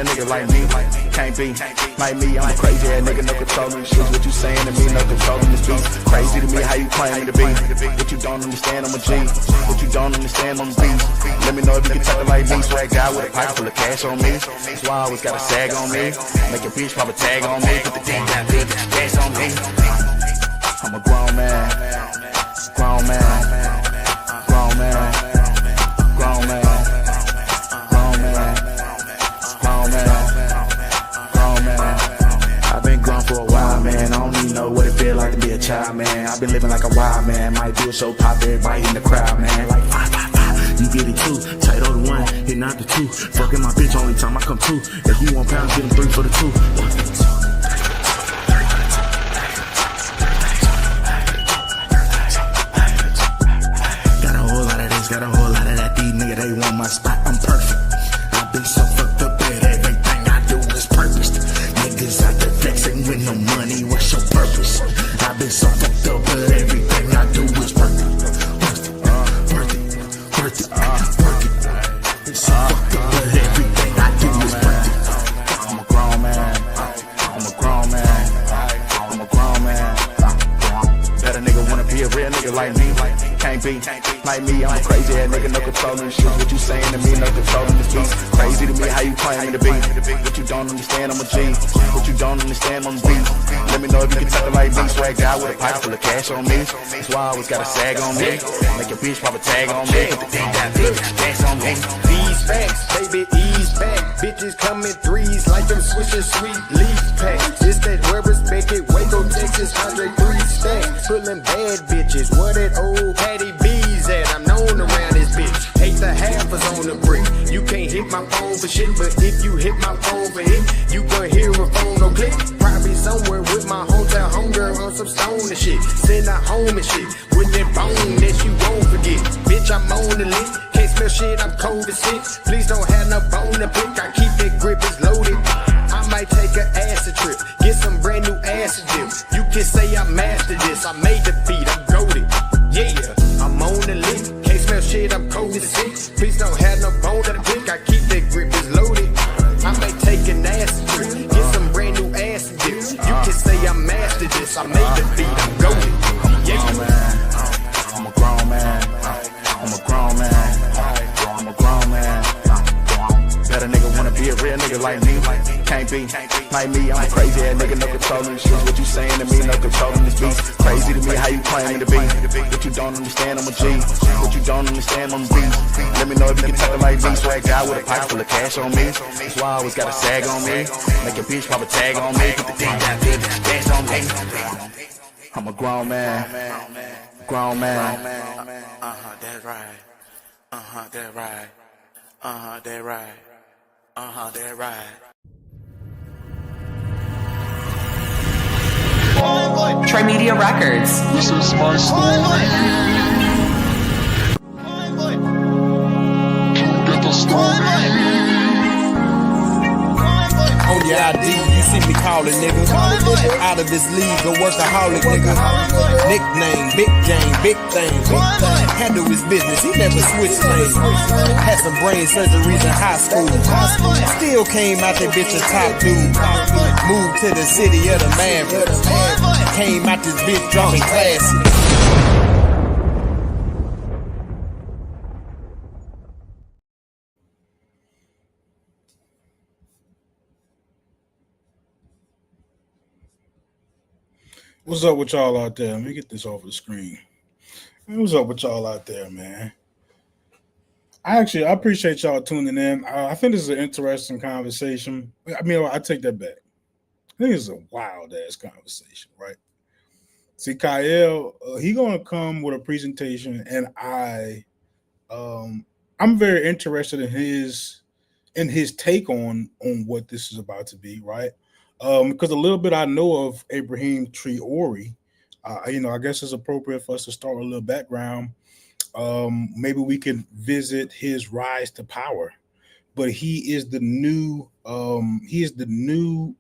real nigga like me. Can't be like me, I'm a crazy ass nigga, no controlling shit. What you saying to me, no controlling this beat. Crazy to me, how you claiming to be. What you don't understand, I'm a G. What you don't understand, I'm a beast. Let me know if you can talk like me. Swag guy with a pipe full of cash on me. That's why I always got a sag on me. Make a bitch pop a tag on me. Put the thing down, big gas on me. I'm a grown man. Grown man. Grown man. Grown man. Grown man. Grown man. Grown man. I've been grown for a while, man. I don't even know what it feel like to be a child, man. I've been living like a wild man. Might do a show, pop everybody in the crowd, man. Like 5. You get it too, tight on the 1, hit not the 2. Fucking my bitch only time I come 2. If you want pounds, get them 3 for the 2. Got a whole lot of this, got a whole lot of that. These niggas, they want my spot, I'm perfect. I've been so fucked up that everything I do is purposed. Niggas out there flexing with no money, what's your purpose? I've been so fucked up that everything I do is perfect. Like me, can't be like me, I'm a crazy ass nigga, no controlling shit. What you saying to me, no controlling this beat. Crazy to me, how you claiming to be. What you don't understand, I'm a G. What you don't understand, I'm a beat. Let me know if you can talk like me. Swag guy with a pipe full of cash on me. That's why I always got a sag on me. Make a bitch pop a tag on me. Put the thing down, big gas on me. These facts, baby, ease back. Bitches come in threes like them swishing sweet leaf packs. It's that where respect it, Waco, Texas, 103 stacks. Pulling bad bitches, what that old Patty B's at? I'm known around this bitch. 8 the half is on the brick. You can't hit my phone for shit, but if you hit my phone for hit, you gon' hear a phone no click. Probably somewhere with my hometown homegirl on some stone and shit. Send her home and shit with that bone that you won't forget. Bitch, I'm on the list. Can't smell shit, I'm cold as shit. Please don't have no bone to pick. I keep that grip, it's loaded. I might take an acid trip, get some brand new acid dip. You can say I mastered this, I made the beat, I'm goated. Yeah, I'm on the list. Can't smell shit, I'm cold as shit. Please don't have no bone to pick. I keep that grip, it's loaded. I might take an acid trip, get some brand new acid dip. You can say I mastered this, I made the beat, I'm goated. Yeah, I'm a grown man. I'm a grown man. I'm a grown man. Better nigga wanna be a real nigga like me. Can't be like me, I'm a crazy ass nigga, no controlling shit. What you saying to me, no controlling this beat. Crazy to me, how you claiming to be. What you don't understand, I'm a G. What you don't understand, I'm a beast. Let me know if you can talk like me. Swag guy with a pipe full of cash on me. That's why I always got a sag on me. Make a bitch pop a tag on me. Put the thing down, big gas on me. I'm a grown man. Grown man. That's right. That's right. That's right. That's right. Trimedia Records. This is my story. Get the story. On your ID, you see me calling nigga. Out of this league, a workaholic nigga. Nickname, Big Game, big thing. Handle his business, he never switched lanes. Had some brain surgeries in high school. Still came out that bitch a top dude. Moved to the city of the Mavericks. Came out this bitch dropping classes. What's up with y'all out there? Let me get this off the screen. What's up with y'all out there, man? I appreciate y'all tuning in. I think this is an interesting conversation. I mean, I take that back. I think it's a wild ass conversation, right? See, Kyle, he gonna come with a presentation, and I'm very interested in his take on what this is about to be, right? Because a little bit I know of Ibrahim Traoré, I guess it's appropriate for us to start with a little background. Maybe we can visit his rise to power, but he is the new Burkina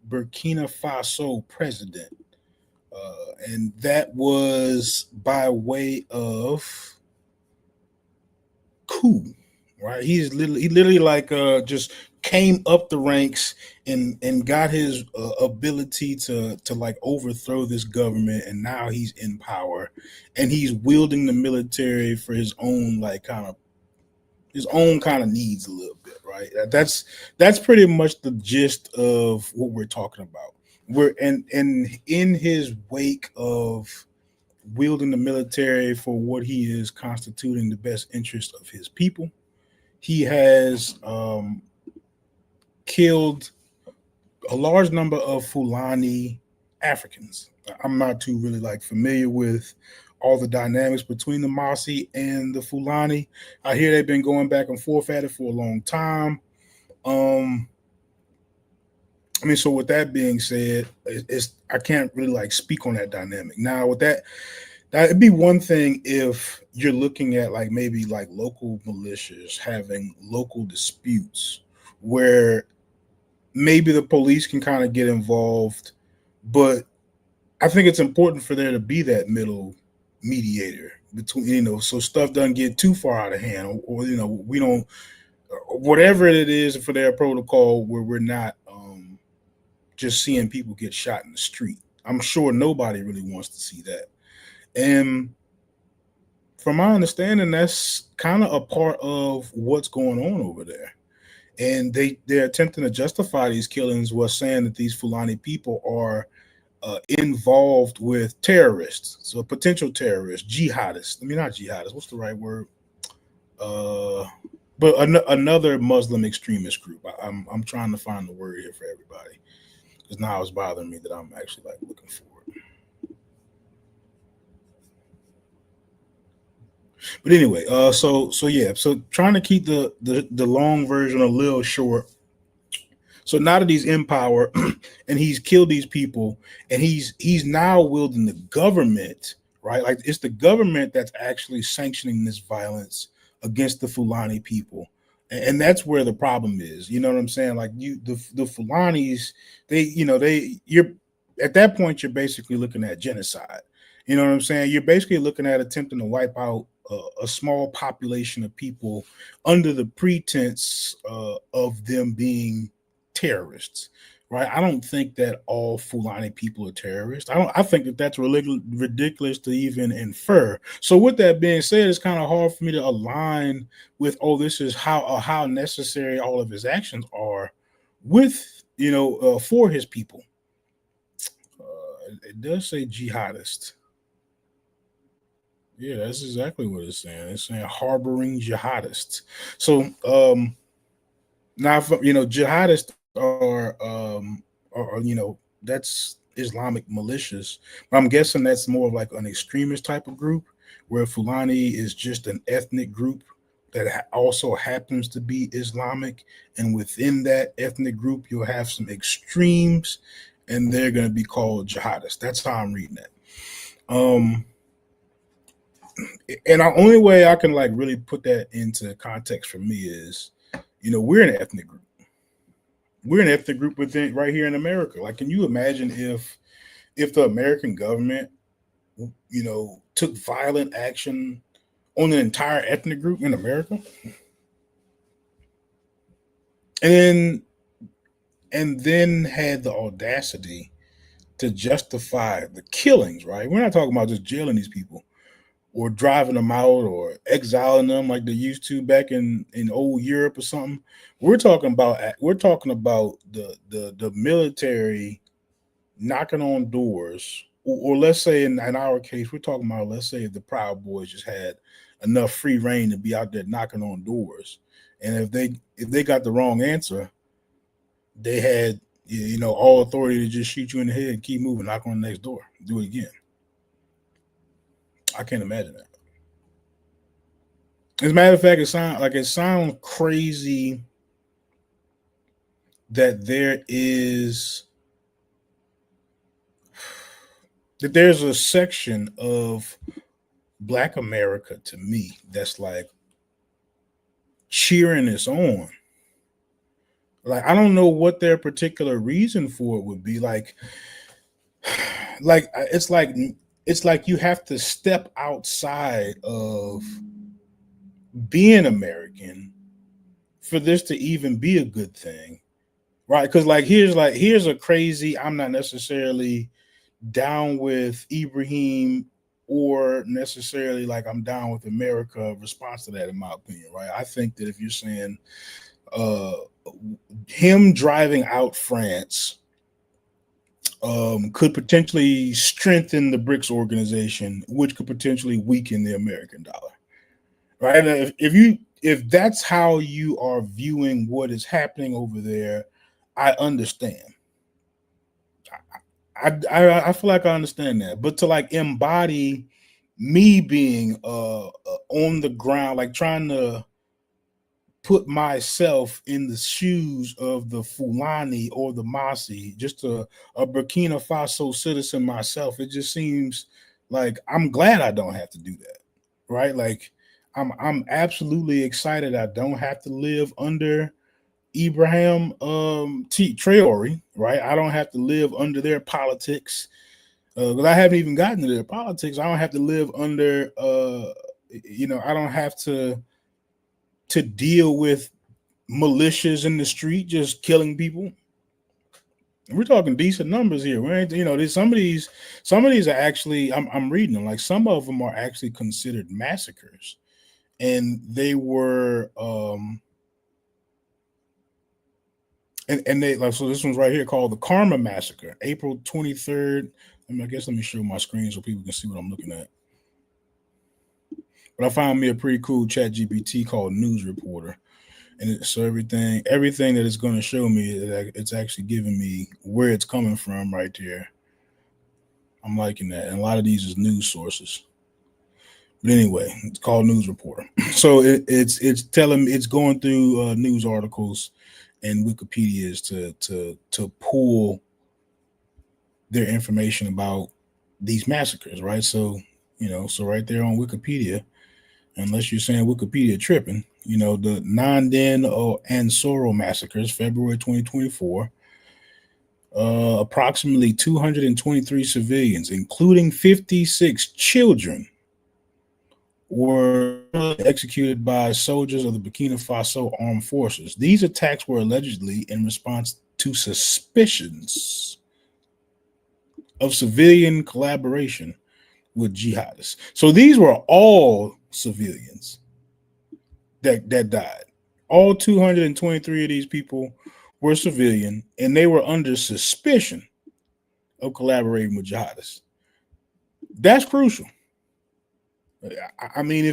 Faso president, and that was by way of coup. Right, he literally like just came up the ranks and got his ability to like overthrow this government, and now he's in power, and he's wielding the military for his own like kind of needs a little bit, right? That's pretty much the gist of what we're talking about. We're and in his wake of wielding the military for what he is constituting the best interest of his people, he has killed a large number of Fulani Africans. I'm not too really like familiar with all the dynamics between the Masi and the Fulani. I hear they've been going back and forth at it for a long time. I mean, so with that being said, I can't really like speak on that dynamic. Now, with that it'd be one thing if you're looking at like maybe like local militias having local disputes where maybe the police can kind of get involved, but I think it's important for there to be that middle mediator between, so stuff doesn't get too far out of hand, or we don't, whatever it is for their protocol, where we're not just seeing people get shot in the street. I'm sure nobody really wants to see that. And from my understanding, that's kind of a part of what's going on over there. And they're attempting to justify these killings while saying that these Fulani people are involved with terrorists, so potential terrorists, jihadists. I mean, not jihadists. What's the right word? But another Muslim extremist group. I'm trying to find the word here for everybody, because now it's bothering me that I'm actually like looking for it. But anyway, so trying to keep the long version a little short. So now that he's in power and he's killed these people, and he's now wielding the government, right? Like it's the government that's actually sanctioning this violence against the Fulani people. And that's where the problem is. You know what I'm saying? Like the Fulanis, you're at that point, you're basically looking at genocide. You know what I'm saying? You're basically looking at attempting to wipe out a small population of people under the pretense of them being terrorists, right? I don't think that all Fulani people are terrorists. I think that that's ridiculous to even infer. So with that being said, it's kind of hard for me to align with, this is how necessary all of his actions are with, for his people. It does say jihadist. Yeah, that's exactly what it's saying. It's saying harboring jihadists. So now, jihadists are that's Islamic militias, but I'm guessing that's more of like an extremist type of group, where Fulani is just an ethnic group that also happens to be Islamic, and within that ethnic group you'll have some extremes, and they're going to be called jihadists. That's how I'm reading it. And the only way I can like really put that into context for me is, we're an ethnic group. We're an ethnic group within right here in America. Like, can you imagine if the American government, took violent action on an entire ethnic group in America? And then had the audacity to justify the killings, right? We're not talking about just jailing these people or driving them out or exiling them like they used to back in old Europe or something. We're talking about the military knocking on doors, or let's say in our case, we're talking about, let's say if the Proud Boys just had enough free reign to be out there knocking on doors, and if they got the wrong answer, they had all authority to just shoot you in the head and keep moving, knock on the next door, do it again. I can't imagine that. As a matter of fact, it sounds crazy that there's a section of Black America, to me, that's like cheering this on. Like, I don't know what their particular reason for it would be. Like it's like you have to step outside of being American for this to even be a good thing, right? Because here's a crazy. I'm not necessarily down with Ibrahim or necessarily like I'm down with America response to that, in my opinion, right? I think that if you're saying him driving out France could potentially strengthen the BRICS organization, which could potentially weaken the American dollar, right? And if that's how you are viewing what is happening over there, I understand. I feel like I understand that, but to like embody me being on the ground, like trying to put myself in the shoes of the Fulani or the Masi, just a Burkina Faso citizen myself, it just seems like I'm glad I don't have to do that, right? Like I'm absolutely excited I don't have to live under Ibrahim Traoré, right? I don't have to live under their politics. Because I haven't even gotten to their politics. I don't have to live under I don't have to deal with militias in the street just killing people. We're talking decent numbers here. We ain't, some of these are actually, I'm reading them, like some of them are actually considered massacres. And they were and they like, so this one's right here called the Karma Massacre, April 23rd. Let me show my screen so people can see what I'm looking at. But I found me a pretty cool chat GPT called News Reporter. And so everything that it's going to show me, it's actually giving me where it's coming from right here. I'm liking that. And a lot of these is news sources. But anyway, it's called News Reporter. So it's telling me, it's going through news articles and Wikipedia's to pull their information about these massacres, right? So, so right there on Wikipedia, unless you're saying Wikipedia tripping, the Nanden and Soro massacres, February 2024, approximately 223 civilians, including 56 children, were executed by soldiers of the Burkina Faso armed forces. These attacks were allegedly in response to suspicions of civilian collaboration with jihadists. So these were all civilians that died. All 223 of these people were civilian, and they were under suspicion of collaborating with jihadists. That's crucial. I mean,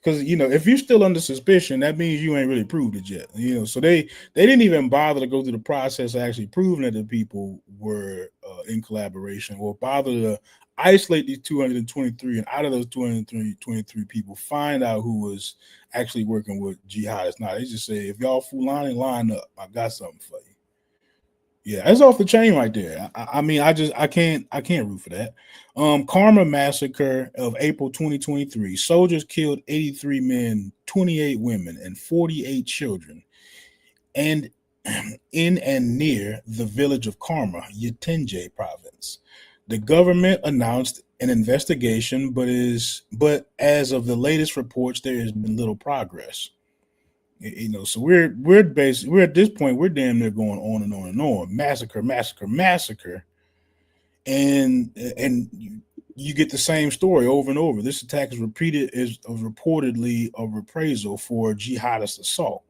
because if you're still under suspicion, that means you ain't really proved it yet. So they didn't even bother to go through the process of actually proving that the people were in collaboration, or bother to isolate these 223, and out of those 223 people, find out who was actually working with jihadists. Now they just say, if y'all Fulani, line up, I got something for you. Yeah, that's off the chain right there. I mean, I can't root for that. Karma Massacre of April 2023. Soldiers killed 83 men, 28 women, and 48 children, and in and near the village of Karma, Yatenje province. The government announced an investigation, but as of the latest reports, there has been little progress. So we're at this point, we're damn near going on and on and on. Massacre, and you get the same story over and over. This attack is reportedly a reprisal for jihadist assault,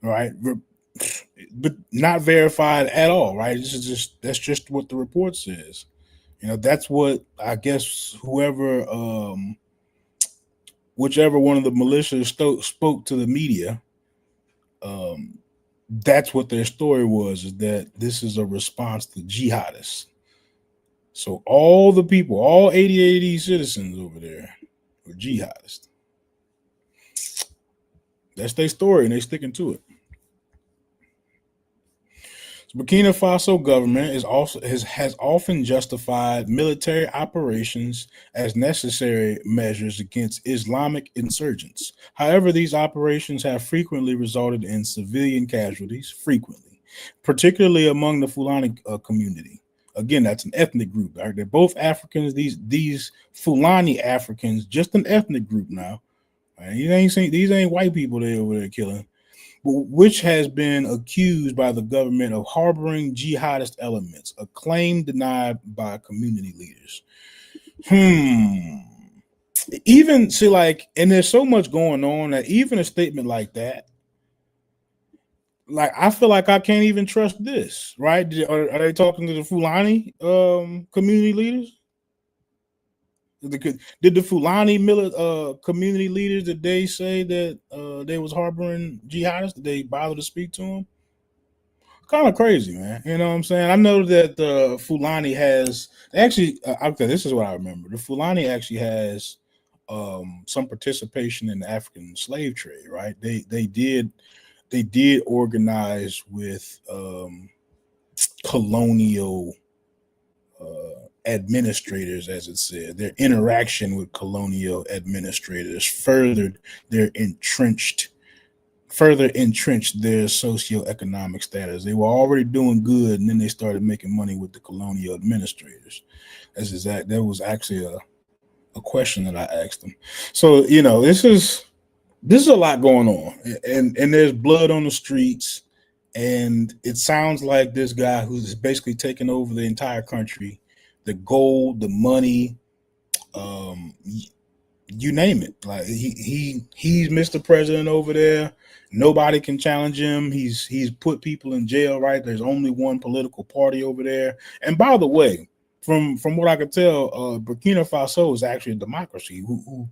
right? But not verified at all, right? That's just what the report says. That's what I guess whichever one of the militias spoke to the media. That's what their story was, is that this is a response to jihadists. So all the people, all 80 citizens over there were jihadists. That's their story, and they're sticking to it. So Burkina Faso government has often justified military operations as necessary measures against Islamic insurgents. However, these operations have frequently resulted in civilian casualties, particularly among the Fulani community. Again, that's an ethnic group. Right? They're both Africans. These Fulani Africans, just an ethnic group now. Right? These ain't white people they over there killing. which has been accused by the government of harboring jihadist elements, a claim denied by community leaders. Even see, like, and there's so much going on that even a statement like that, like, I feel like I can't even trust this, right? Are they talking to the Fulani community leaders? Did the Fulani community leaders, did they say that they was harboring jihadists? Did they bother to speak to them? Kind of crazy, man. You know what I'm saying? I know that the Fulani has actually. Okay, this is what I remember. The Fulani actually has some participation in the African slave trade, right? They did organize with colonial administrators, as it said. Their interaction with colonial administrators further entrenched their socioeconomic status. They were already doing good, and then they started making money with the colonial administrators. That was actually a question that I asked them. So, this is a lot going on, and there's blood on the streets, and it sounds like this guy who's basically taken over the entire country, the gold, the money, you name it. Like he's Mr. President over there. Nobody can challenge him. He's put people in jail, right? There's only one political party over there. And by the way, from what I could tell, Burkina Faso is actually a democracy who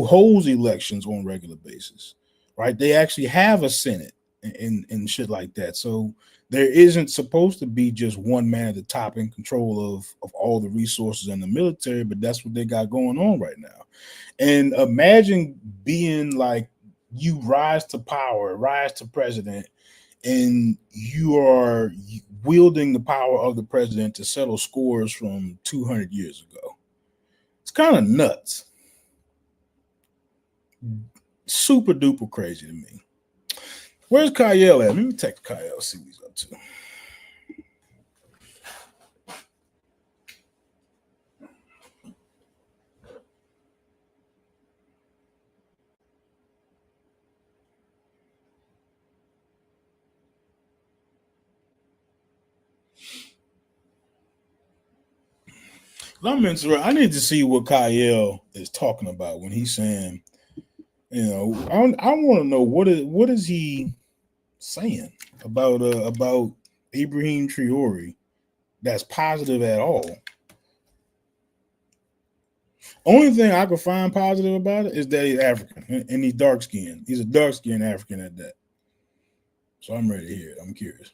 holds elections on a regular basis, right? They actually have a Senate and shit like that. So there isn't supposed to be just one man at the top in control of all the resources in the military, but that's what they got going on right now. And imagine being like, you rise to power, rise to president, and you are wielding the power of the president to settle scores from 200 years ago. It's kind of nuts. Super duper crazy to me. Where's Kyle at? Let me text Kyle, see what he's up to. I need to see what Kyle is talking about when he's saying, I want to know what is he saying about Ibrahim Traoré that's positive at all. Only thing I could find positive about it is that he's African and he's dark skinned. He's a dark skinned African at that. So I'm ready to hear it. I'm curious.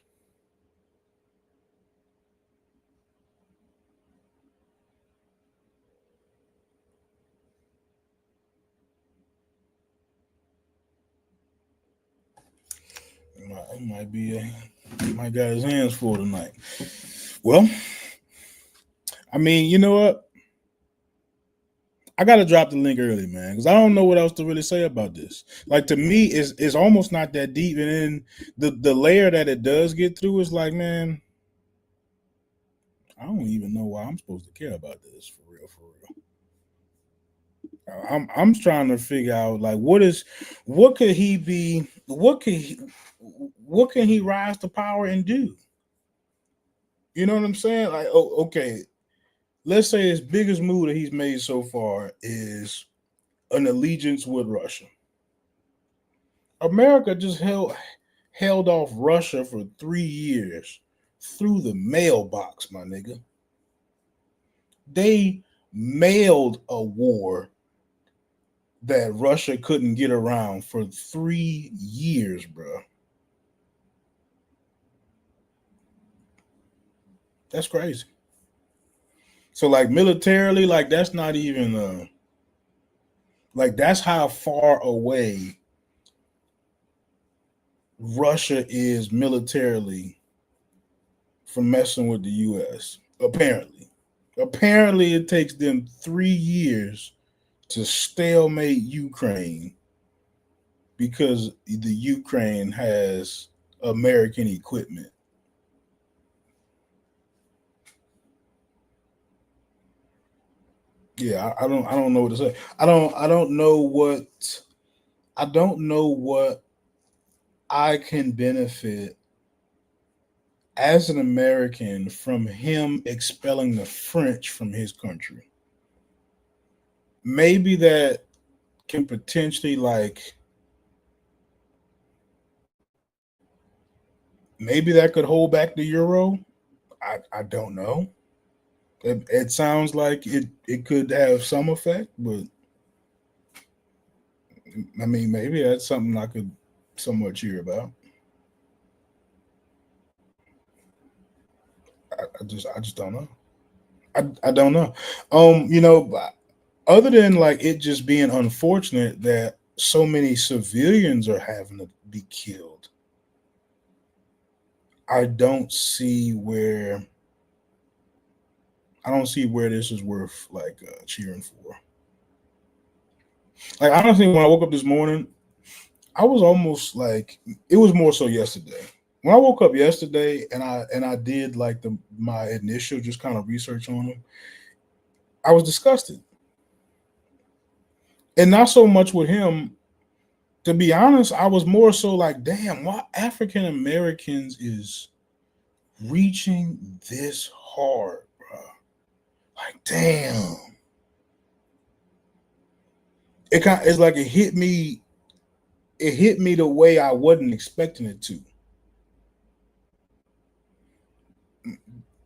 He might got his hands full tonight. Well, I mean, you know what? I gotta drop the link early, man, because I don't know what else to really say about this. Like, to me, it's almost not that deep, and then the layer that it does get through is like, man, I don't even know why I'm supposed to care about this for real. I'm trying to figure out, like, what can he rise to power and do? You know what I'm saying? Like, okay, let's say his biggest move that he's made so far is an allegiance with Russia. America just held off Russia for 3 years through the mailbox, my nigga. They mailed a war that Russia couldn't get around for 3 years, bro. That's crazy. So, like, militarily, like, that's not even like, that's how far away Russia is militarily from messing with the U.S. Apparently it takes them 3 years to stalemate Ukraine because the Ukraine has American equipment. Yeah, I don't know what to say. I don't know what I can benefit as an American from him expelling the French from his country. Maybe that can potentially maybe that could hold back the euro. I don't know. It sounds like it could have some effect, but I mean, maybe that's something I could somewhat cheer about. I just don't know. I don't know. You know, other than like it just being unfortunate that so many civilians are having to be killed, I don't see where this is worth cheering for. Like honestly, when I woke up this morning, I was almost like it was more so yesterday. When I woke up yesterday and I did like my initial just kind of research on them, I was disgusted. And not so much with him. To be honest, I was more so like, damn, why African Americans is reaching this hard, bro. Like, damn. It's like it hit me the way I wasn't expecting it to.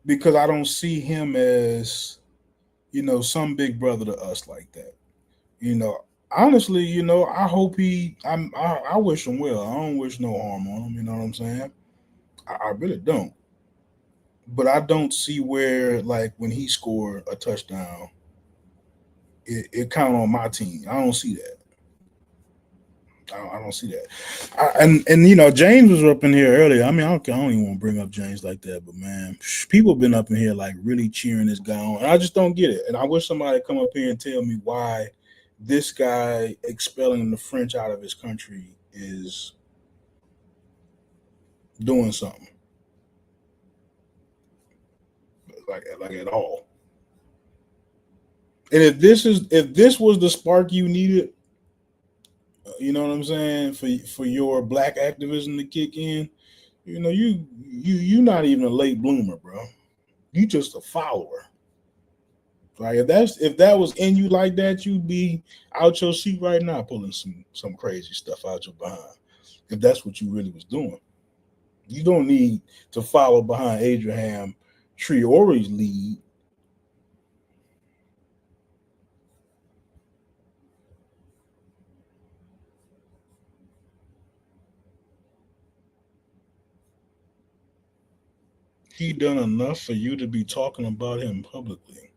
Because I don't see him as, some big brother to us like that. Honestly, I hope I wish him well. I don't wish no harm on him, you know what I'm saying? I really don't. But I don't see where, like, when he scored a touchdown, it count on my team. I don't see that. I don't see that. And James was up in here earlier. I mean, I don't even want to bring up James like that, but man, people have been up in here like really cheering this guy on. And I just don't get it. And I wish somebody come up here and tell me why this guy expelling the French out of his country is doing something. Like at all. And if this was the spark you needed, you know what I'm saying, for your black activism to kick in, you not even a late bloomer, bro. You just a follower. Like if that was in you like that, you'd be out your seat right now pulling some crazy stuff out your behind. If that's what you really was doing. You don't need to follow behind Abraham Traoré's lead. He done enough for you to be talking about him publicly.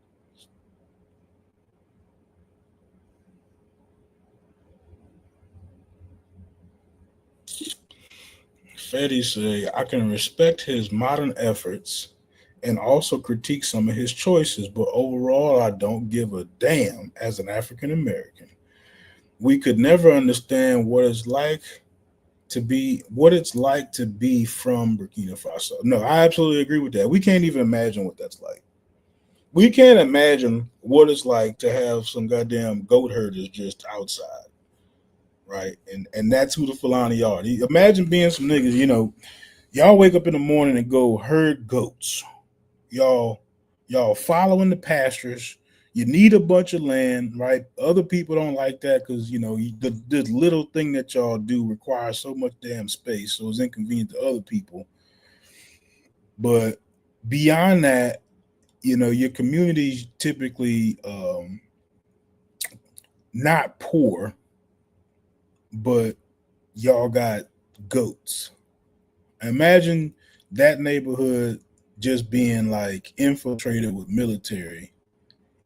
Fetty say, I can respect his modern efforts and also critique some of his choices, but overall, I don't give a damn as an African American. We could never understand what it's like to be from Burkina Faso. No, I absolutely agree with that. We can't even imagine what that's like. We can't imagine what it's like to have some goddamn goat herders just outside. Right. And that's who the Fulani are. Imagine being some niggas, y'all wake up in the morning and go herd goats. Y'all following the pastures. You need a bunch of land, right? Other people don't like that because, the little thing that y'all do requires so much damn space. So it's inconvenient to other people. But beyond that, your community's typically not poor, but y'all got goats. Imagine that neighborhood just being like infiltrated with military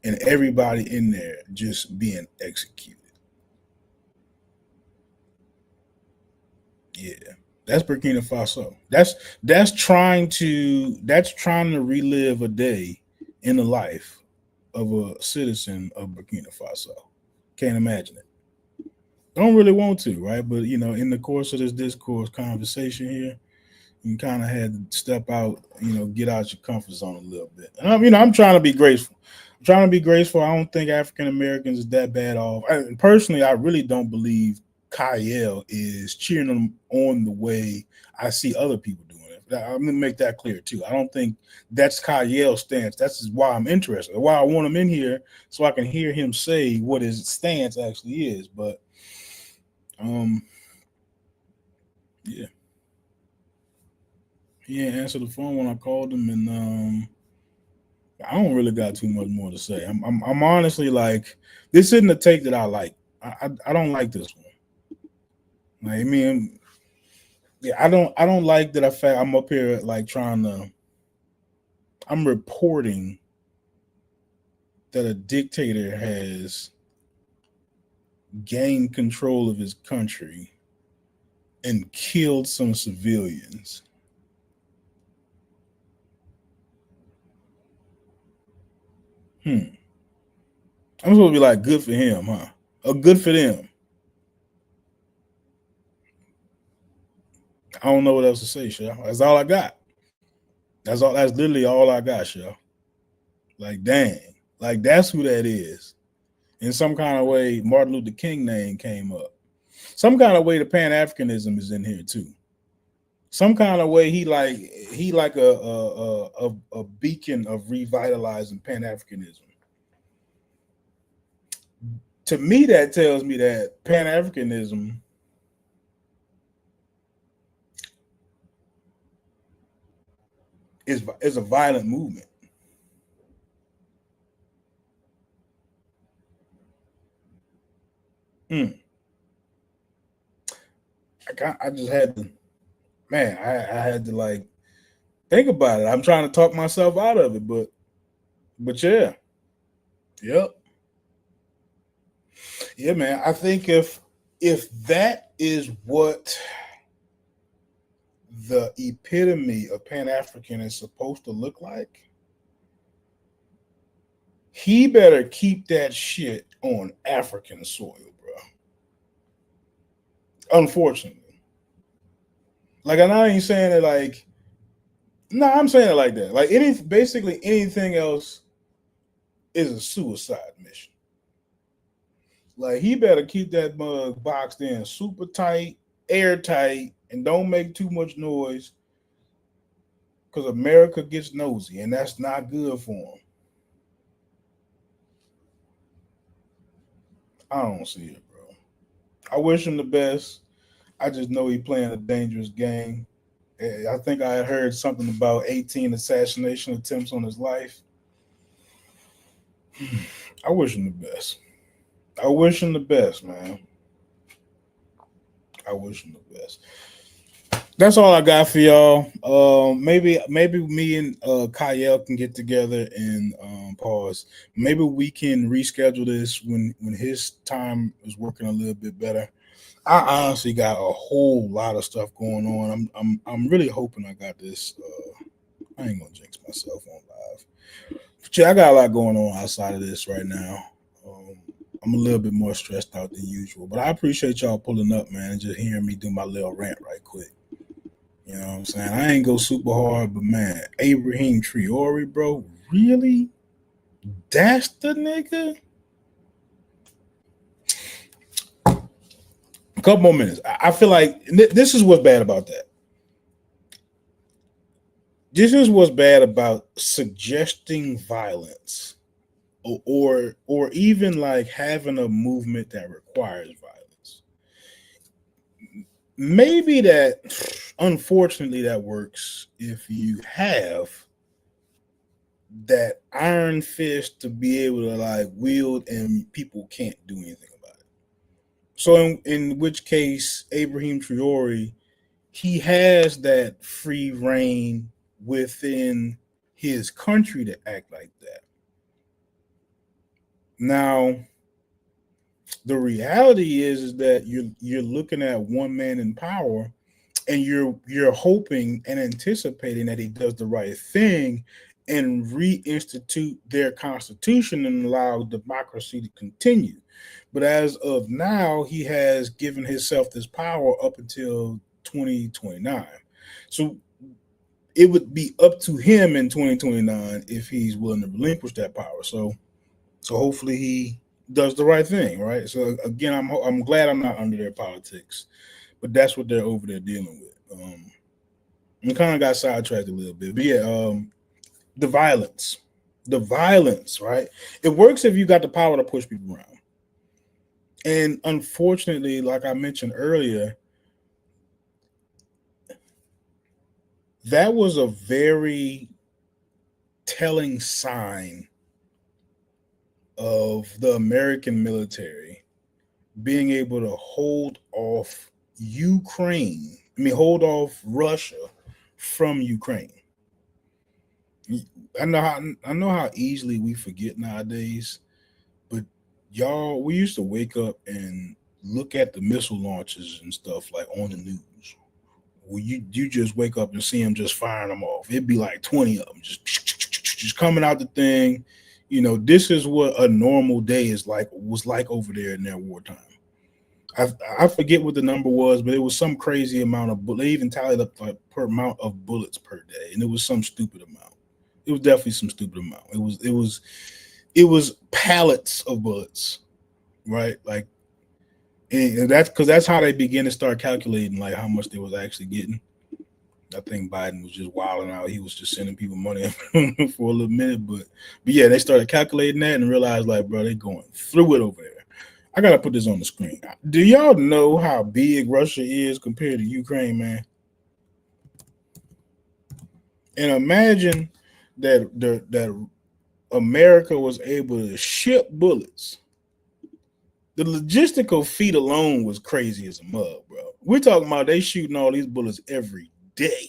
and everybody in there just being executed. Yeah, that's Burkina Faso. That's trying to relive a day in the life of a citizen of Burkina Faso. Can't imagine it. Don't really want to, right? But in the course of this discourse conversation here, you kind of had to step out, get out your comfort zone a little bit. And I'm trying to be graceful. I don't think African Americans is that bad off. Personally, I really don't believe Kyle is cheering him on the way I see other people doing it. I'm gonna make that clear too. I don't think that's Kyle's stance. That's why I'm interested. Why I want him in here so I can hear him say what his stance actually is. But yeah. He didn't answer the phone when I called him, and I don't really got too much more to say. I'm honestly like, this isn't a take that I like. I don't like this one. Like, I mean, yeah, I don't like that. I'm up here like I'm reporting that a dictator has gained control of his country and killed some civilians. I'm supposed to be like, good for him, huh? Or good for them. I don't know what else to say, Shell. That's all I got. That's literally all I got, Shell. Like, dang. Like, that's who that is. In some kind of way, Martin Luther King name came up. Some kind of way the Pan-Africanism is in here too. Some kind of way he like a beacon of revitalizing Pan-Africanism. To me, that tells me that Pan-Africanism is a violent movement. I just had to, man, I had to like think about it. I'm trying to talk myself out of it, but yeah. Yep. Yeah, man. I think if that is what the epitome of Pan-African is supposed to look like, he better keep that shit on African soil, bro. Unfortunately. Like, and I ain't saying it like, no, I'm saying it like that. Like, basically anything else is a suicide mission. Like, he better keep that mug boxed in super tight, airtight, and don't make too much noise, because America gets nosy, and that's not good for him. I don't see it, bro. I wish him the best. I just know he's playing a dangerous game. I think I heard something about 18 assassination attempts on his life. I wish him the best. I wish him the best, man. I wish him the best. That's all I got for y'all. Maybe me and Kyle can get together and pause. Maybe we can reschedule this when his time is working a little bit better. I honestly got a whole lot of stuff going on. I'm really hoping I got this. I ain't gonna jinx myself on live. But yeah, I got a lot going on outside of this right now. I'm a little bit more stressed out than usual, but I appreciate y'all pulling up, man, and just hearing me do my little rant right quick. You know what I'm saying? I ain't go super hard, but man, Ibrahim Traoré, bro, really? That's the nigga? A couple more minutes. I feel like this is what's bad about that. This is what's bad about suggesting violence, or even like having a movement that requires violence. Maybe that, unfortunately, that works if you have that iron fist to be able to like wield and people can't do anything about it. So in which case, Ibrahim Traoré, he has that free reign within his country to act like that. Now, the reality is that you're looking at one man in power, and you're hoping and anticipating that he does the right thing and reinstitute their constitution and allow democracy to continue. But as of now, he has given himself this power up until 2029. So it would be up to him in 2029 if he's willing to relinquish that power. So hopefully he does the right thing, right? So again, I'm glad I'm not under their politics, but that's what they're over there dealing with. We kind of got sidetracked a little bit, but yeah, the violence, right? It works if you got the power to push people around. And unfortunately, like I mentioned earlier, that was a very telling sign of the American military being able to hold off Russia from Ukraine. I know how easily we forget nowadays, but y'all, we used to wake up and look at the missile launches and stuff like on the news. Well, you just wake up and see them just firing them off. It'd be like 20 of them just coming out the thing. You know, this is what a normal day was like over there in their wartime. I forget what the number was, but it was some crazy amount of bullets. They even tallied up like per amount of bullets per day, and it was some stupid amount. It was definitely some stupid amount. It was pallets of bullets, right? Like, and that's how they begin to start calculating like how much they was actually getting. I think Biden was just wilding out. He was just sending people money for a little minute, but yeah, they started calculating that and realized like, bro, they going through it over there. I gotta put this on the screen. Do y'all know how big Russia is compared to Ukraine, man? And imagine that America was able to ship bullets. The logistical feat alone was crazy as a mug, bro. We're talking about they shooting all these bullets every day.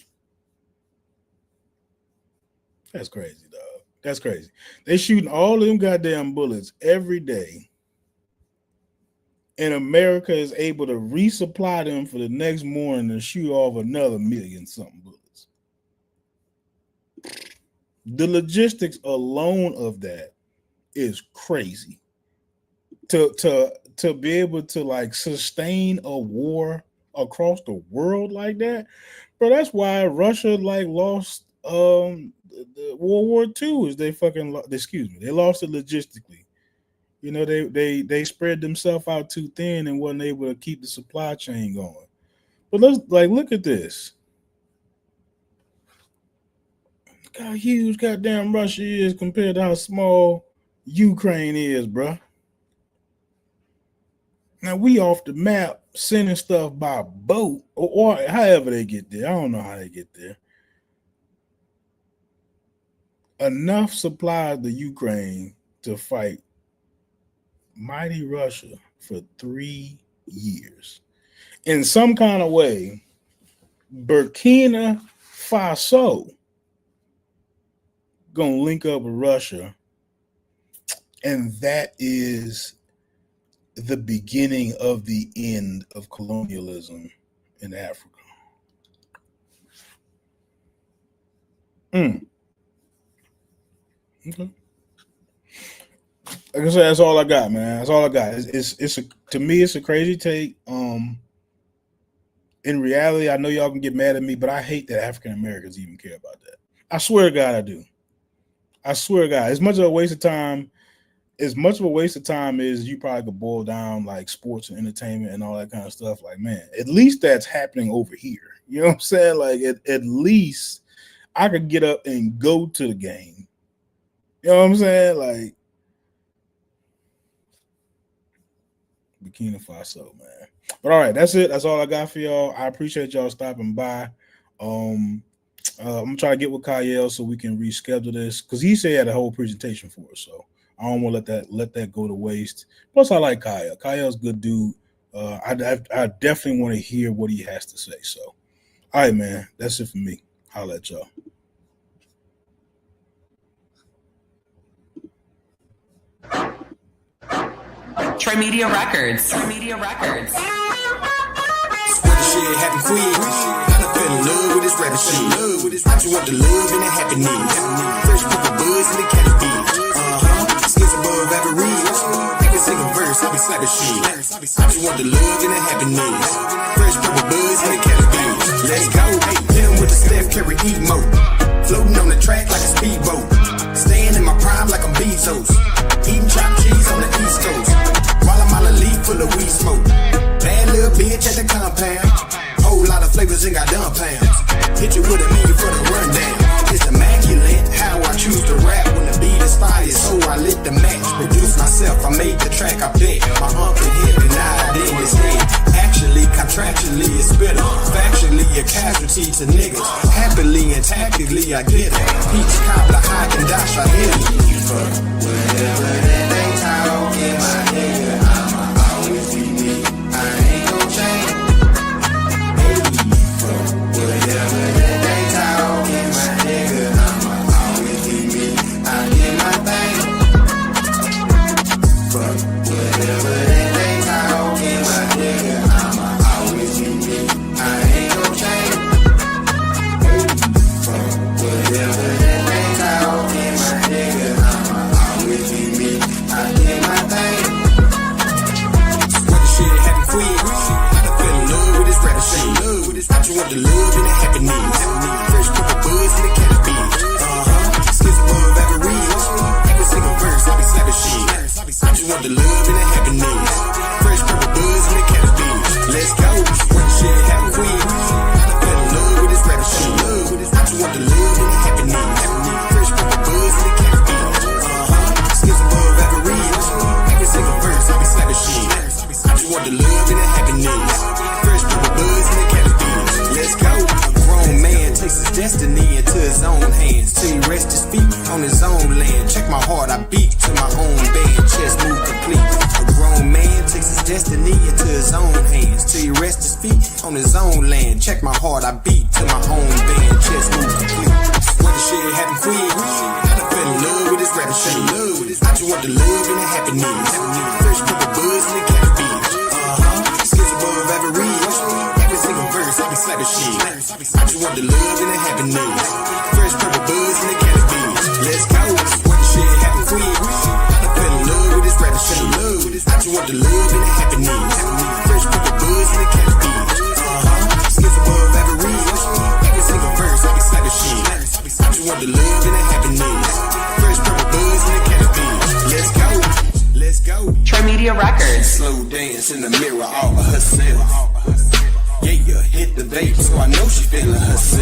That's crazy, dog. That's crazy. They shooting all of them goddamn bullets every day. And America is able to resupply them for the next morning and shoot off another 1,000,000-something bullets. The logistics alone of that is crazy. To be able to like sustain a war across the world like that, bro. That's why Russia like lost the World War II. Is they lost it logistically. You know, they spread themselves out too thin and wasn't able to keep the supply chain going. But look at this. Look how huge goddamn Russia is compared to how small Ukraine is, bro. Now we off the map sending stuff by boat or however they get there. I don't know how they get there. Enough supply to Ukraine to fight mighty Russia for 3 years. In some kind of way, Burkina Faso gonna link up with Russia, and that is the beginning of the end of colonialism in Africa. Okay. Like I said, that's all I got, man. That's all I got. To me, it's a crazy take. In reality, I know y'all can get mad at me, but I hate that African Americans even care about that. I swear to God, I do. I swear to God, as much of a waste of time as you probably could boil down like sports and entertainment and all that kind of stuff. Like, man, at least that's happening over here. You know what I'm saying? Like, at least I could get up and go to the game. You know what I'm saying? Like, Burkina Faso, man. But all right, that's it. That's all I got for y'all. I appreciate y'all stopping by. I'm gonna try to get with Kyle so we can reschedule this because he said he had a whole presentation for us. So I don't want to let that go to waste. Plus, I like Kyle. Kyle's a good dude. I definitely want to hear what he has to say. So, all right, man. That's it for me. Holla at y'all. Trimedia Records. Trimedia Records. Swear the shit happen quick. I fell in love with this rapping shit. I just want the love and the happiness. Fresh purple buzz in the canopy. Skills above average. Every single verse, I be slapping shit. I just want the love and the happiness. Fresh purple buzz in the canopy. Let's go. Hit him with the Steph Curry emote. Floating on the track like a speedboat. Staying in my prime like I'm Bezos. Eating chopped cheese on the East Coast. beats a nigga. Happily and tactically, I get it. Peach cobbler, hot and dash, I hear you. Fuck whatever that they talking, my nigga. I'ma always be me. I ain't gon' change. Hey, fuck whatever that they talking, my nigga. I'ma always be me. I get my thing. Fuck whatever that they talking, my nigga. I'ma always be me. I ain't gon' change. Fuck whatever that they talking, my nigga. I'ma always be me. I get my thing. What the shit happened quick. I fell in love with this rap shit. I just want the love and the happiness. Fresh couple buzz in the canopy. Skills above average. Every single verse, I be slapping shit. I just want the love and the happiness. Fresh couple buzz in the canopy. Let's go. What the shit happened quick. I fell in love with this rap shit. I just want the love and the happiness. Fresh couple buzz in the canopy. Skills above average. Every single verse, I be slapping shit. I just want the love and the happiness. Fresh couple buzz in the canopy. Let's go. A grown man takes his destiny into his own hands till he rests his feet on his own land. Check my heart, I beat to my own band. Chest move complete. A grown man takes his destiny into his own hands till he rests his feet on his own land. Check my heart, I beat to my own band. Chest move complete. When the shit happened quick, I done fell in love with this rap shit. I just want the love and the happiness. Fresh couple buzz in the canopy. Skills above average. Every single verse, I be slapping shit. I just want the love and the happiness. Fresh couple buzz in the canopy. Let's go. When the shit happened quick, I done fell in love with this rap shit. I just want the love and the happiness. Fresh couple buzz in the canopy. Skills above average. Every single verse, I be slapping shit. I just want the love and the happiness. Fresh couple buzz in the canopy. Let's go. Let's go. Trimedia Records. Slow dance in the mirror all by herself. Yeah, hit the vape, so I know she feeling herself.